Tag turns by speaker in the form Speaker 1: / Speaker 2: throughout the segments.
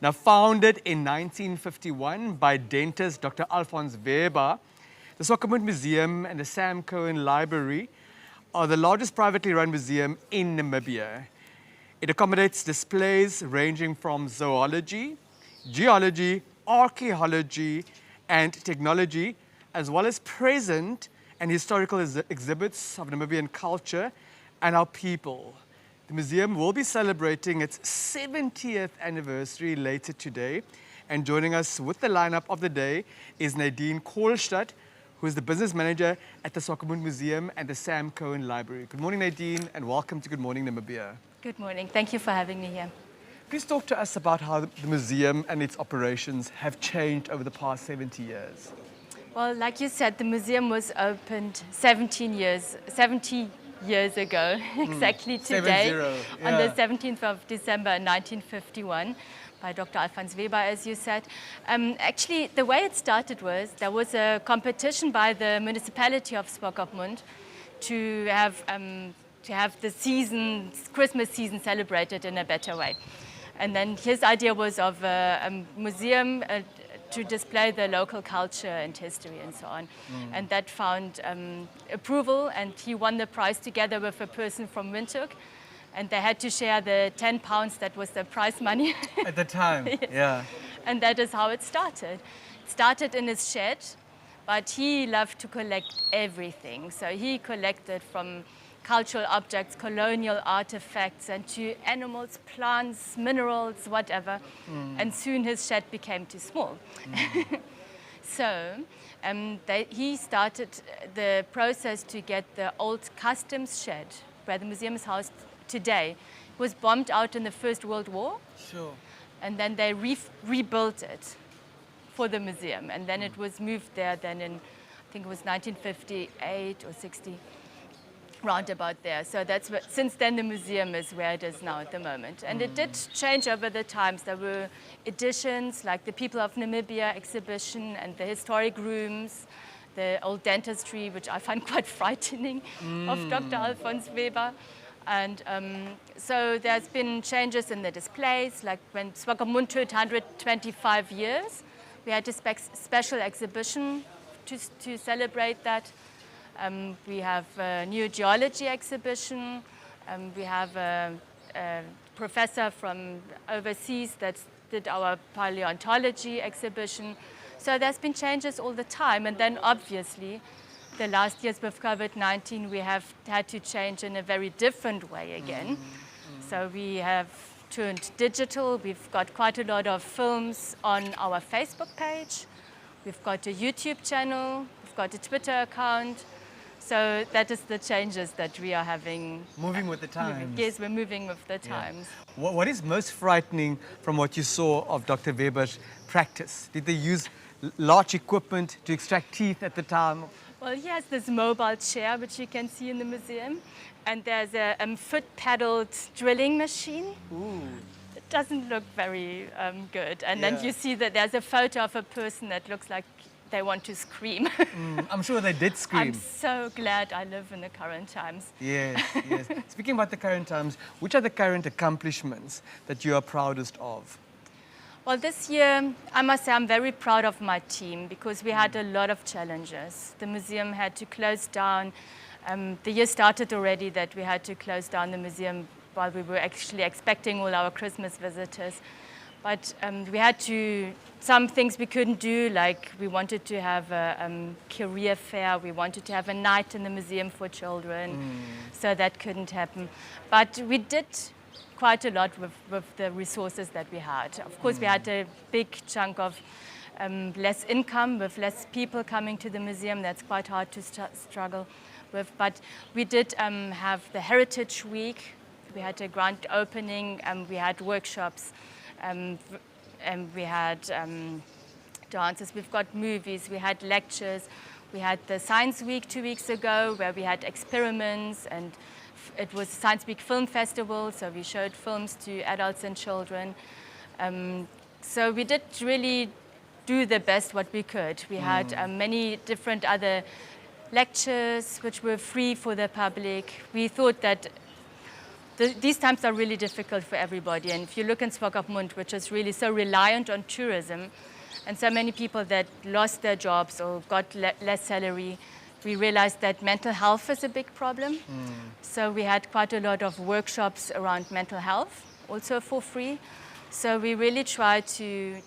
Speaker 1: Now founded in 1951 by dentist Dr. Alphonse Weber, the Swakopmund Museum and the Sam Cohen Library are the largest privately run museum in Namibia. It accommodates displays ranging from zoology, geology, archaeology, and technology, as well as present and historical exhibits of Namibian culture and our people. The museum will be celebrating its 70th anniversary later today, and joining us with the lineup of the day is Nadine Kohlstadt, who is the business manager at the Swakopmund Museum and the Sam Cohen Library. Good morning, Nadine, and welcome to Good Morning Namibia.
Speaker 2: Good morning. Thank you for having me here.
Speaker 1: Please talk to us about how the museum and its operations have changed over the past 70 years.
Speaker 2: Well, like you said, the museum was opened 70 years ago, exactly today,
Speaker 1: 70, yeah.
Speaker 2: on the 17th of December 1951, by Dr. Alphonse Weber, as you said. Actually, the way it started was there was a competition by the municipality of Swakopmund to have the Christmas season celebrated in a better way. And then his idea was of a museum to display the local culture and history and so on. And that found approval, and he won the prize together with a person from Windhoek. And they had to share the £10 that was the prize money.
Speaker 1: At the time,
Speaker 2: Yes.
Speaker 1: yeah.
Speaker 2: And that is how it started. It started in his shed, but he loved to collect everything. So he collected from cultural objects, colonial artifacts, and to animals, plants, minerals, whatever. And soon his shed became too small. So he started the process to get the old customs shed, where the museum is housed today. It was bombed out in the First World War.
Speaker 1: Sure.
Speaker 2: And then they rebuilt it for the museum. And then it was moved there then in, I think it was 1958 or 60. Round about there. So that's what, since then the museum is where it is now at the moment. And it did change over the times. There were editions like the People of Namibia exhibition and the historic rooms, the old dentistry, which I find quite frightening, of Dr. Alphonse Weber. And so there's been changes in the displays, like when Swakopmund turned 125 years, we had a special exhibition to celebrate that. We have a new geology exhibition. We have a professor from overseas that did our paleontology exhibition. So there's been changes all the time. And then obviously, the last years with COVID-19, we have had to change in a very different way again. So we have turned digital. We've got quite a lot of films on our Facebook page. We've got a YouTube channel. We've got a Twitter account. So that is the changes that we are having.
Speaker 1: Moving with the times.
Speaker 2: Yes, we're moving with the times.
Speaker 1: What is most frightening from what you saw of Dr. Weber's practice? Did they use large equipment to extract teeth at the time?
Speaker 2: Well, he has this mobile chair, which you can see in the museum. And there's a foot-pedaled drilling machine.
Speaker 1: Ooh.
Speaker 2: It doesn't look very good. And then you see that there's a photo of a person that looks like they want to scream.
Speaker 1: I'm sure they did scream.
Speaker 2: I'm so glad I live in the current times.
Speaker 1: Yes, yes. Speaking about the current times, which are the current accomplishments that you are proudest of?
Speaker 2: Well, this year, I must say I'm very proud of my team because we had a lot of challenges. The museum had to close down. The year started already that we had to close down the museum while we were actually expecting all our Christmas visitors. But we had to, some things we couldn't do, like we wanted to have a career fair, we wanted to have a night in the museum for children, so that couldn't happen. But we did quite a lot with the resources that we had. Of course, we had a big chunk of less income, with less people coming to the museum. That's quite hard to struggle with. But we did have the Heritage Week. We had a grand opening, and we had workshops. And we had dances, we've got movies, we had lectures. We had the Science Week 2 weeks ago where we had experiments, and it was Science Week Film Festival, so we showed films to adults and children. So we did really do the best what we could. We had many different other lectures which were free for the public. We thought that these times are really difficult for everybody. And if you look in Swakopmund, which is really so reliant on tourism, and so many people that lost their jobs or got less salary, we realized that mental health is a big problem. So we had quite a lot of workshops around mental health, also for free. So we really try to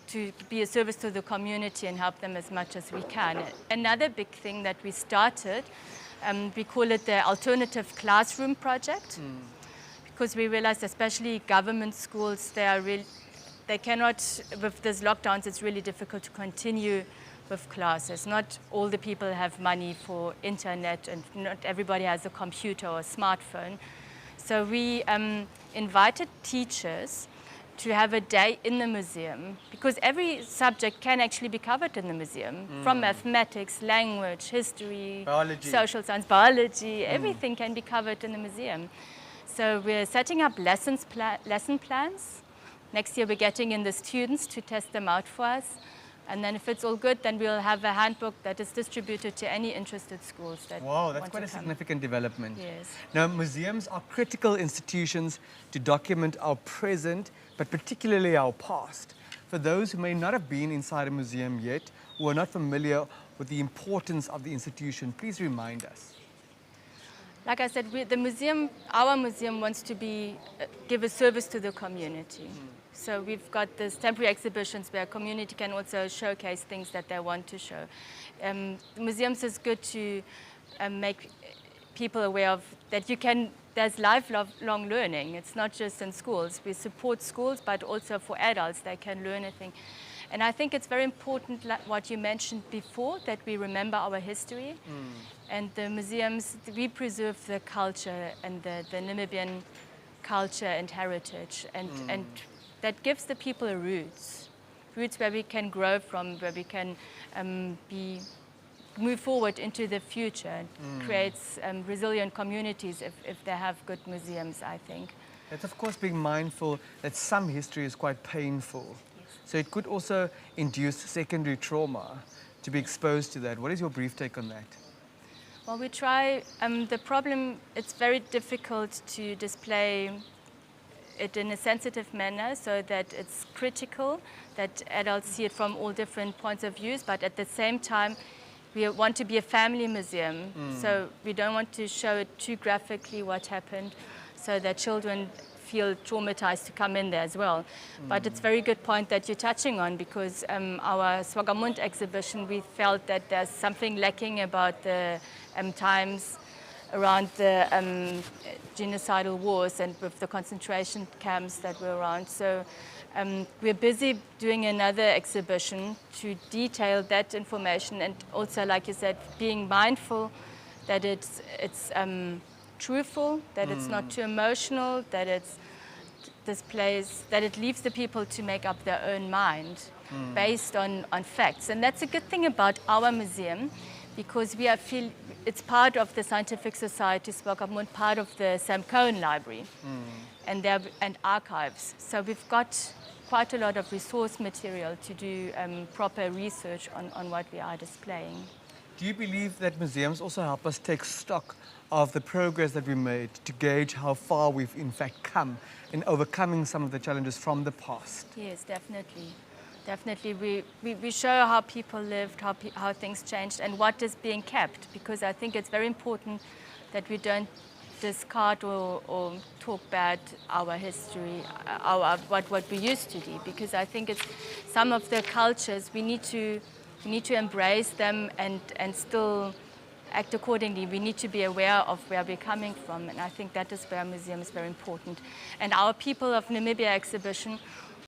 Speaker 2: be a service to the community and help them as much as we can. Another big thing that we started, we call it the Alternative Classroom Project, because we realized especially government schools, they cannot, with these lockdowns, it's really difficult to continue with classes. Not all the people have money for internet, and not everybody has a computer or a smartphone. So we invited teachers to have a day in the museum, because every subject can actually be covered in the museum, from mathematics, language, history,
Speaker 1: biology,
Speaker 2: social science, biology, everything can be covered in the museum. So we're setting up lesson plans. Next year we're getting in the students to test them out for us. And then if it's all good, then we'll have a handbook that is distributed to any interested schools that
Speaker 1: Wow, that's
Speaker 2: want
Speaker 1: quite
Speaker 2: to
Speaker 1: a
Speaker 2: come.
Speaker 1: significant development.
Speaker 2: Yes.
Speaker 1: Now, museums are critical institutions to document our present, but particularly our past. For those who may not have been inside a museum yet, who are not familiar with the importance of the institution, please remind us.
Speaker 2: Like I said, our museum wants to give a service to the community. So we've got these temporary exhibitions where community can also showcase things that they want to show. Museums is good to make people aware of that there's lifelong learning. It's not just in schools. We support schools, but also for adults, they can learn a thing. And I think it's very important, like what you mentioned before, that we remember our history. And the museums, we preserve the culture and the Namibian culture and heritage. And that gives the people roots where we can grow from, where we can move forward into the future, and creates resilient communities if they have good museums, I think.
Speaker 1: It's of course being mindful that some history is quite painful. So it could also induce secondary trauma to be exposed to that. What is your brief take on that?
Speaker 2: Well, we try. The problem, it's very difficult to display it in a sensitive manner so that it's critical, that adults see it from all different points of view, but at the same time, we want to be a family museum. So we don't want to show it too graphically what happened, so that children feel traumatized to come in there as well. But it's a very good point that you're touching on, because our Swakopmund exhibition, we felt that there's something lacking about the times around the genocidal wars and with the concentration camps that were around. So we're busy doing another exhibition to detail that information, and also, like you said, being mindful that it's truthful, that it's not too emotional, that it leaves the people to make up their own mind based on facts. And that's a good thing about our museum, because feel it's part of the Scientific Society Swakopmund, part of the Sam Cohen Library and archives. So we've got quite a lot of resource material to do proper research on what we are displaying.
Speaker 1: Do you believe that museums also help us take stock of the progress that we made to gauge how far we've in fact come in overcoming some of the challenges from the past?
Speaker 2: Yes, definitely. Definitely. We show how people lived, how things changed, and what is being kept, because I think it's very important that we don't discard or talk bad our history, what we used to do, because I think it's some of the cultures we need to embrace them and still act accordingly. We need to be aware of where we're coming from, and I think that is where a museum is very important. And our People of Namibia exhibition